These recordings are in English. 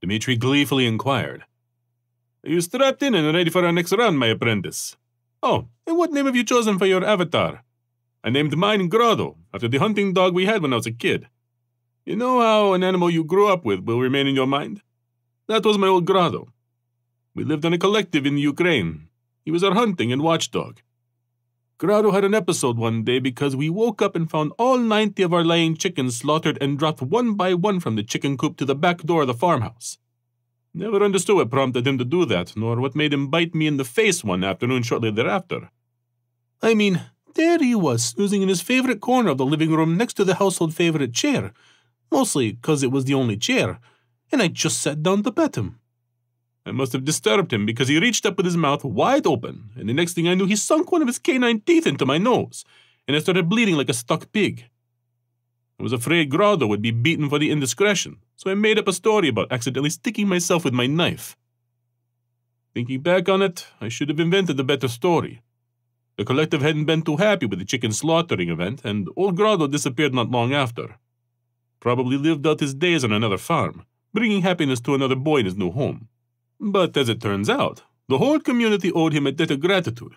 Dmitry gleefully inquired. Are you strapped in and ready for our next round, my apprentice? Oh, and what name have you chosen for your avatar? I named mine Grotto, after the hunting dog we had when I was a kid. You know how an animal you grew up with will remain in your mind? That was my old Grotto. We lived on a collective in Ukraine. He was our hunting and watchdog. Grotto had an episode one day because we woke up and found all 90 of our laying chickens slaughtered and dropped one by one from the chicken coop to the back door of the farmhouse. Never understood what prompted him to do that, nor what made him bite me in the face one afternoon shortly thereafter. I mean, there he was, snoozing in his favorite corner of the living room next to the household favorite chair, mostly because it was the only chair, and I just sat down to pet him. I must have disturbed him because he reached up with his mouth wide open, and the next thing I knew he sunk one of his canine teeth into my nose, and I started bleeding like a stuck pig. I was afraid Grotto would be beaten for the indiscretion, so I made up a story about accidentally sticking myself with my knife. Thinking back on it, I should have invented a better story. The collective hadn't been too happy with the chicken slaughtering event, and old Grotto disappeared not long after. Probably lived out his days on another farm, bringing happiness to another boy in his new home. But as it turns out, the whole community owed him a debt of gratitude.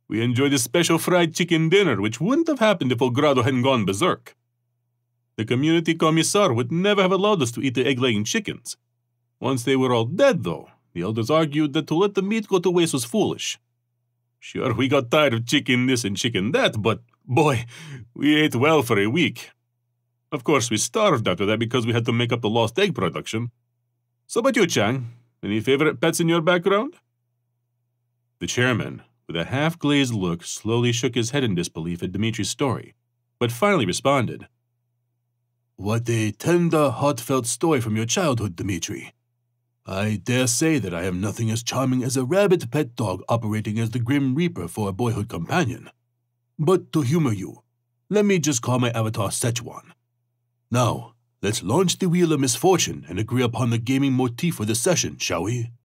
We enjoyed a special fried chicken dinner, which wouldn't have happened if old Grotto hadn't gone berserk. The community commissar would never have allowed us to eat the egg-laying chickens. Once they were all dead, though, the elders argued that to let the meat go to waste was foolish. Sure, we got tired of chicken this and chicken that, but, boy, we ate well for a week. Of course, we starved after that because we had to make up the lost egg production. So about you, Chang? Any favorite pets in your background? The chairman, with a half-glazed look, slowly shook his head in disbelief at Dmitry's story, but finally responded. What a tender, heartfelt story from your childhood, Dmitry. I dare say that I am nothing as charming as a rabid pet dog operating as the Grim Reaper for a boyhood companion. But to humor you, let me just call my avatar Szechuan. Now, let's launch the Wheel of Misfortune and agree upon the gaming motif for the session, shall we?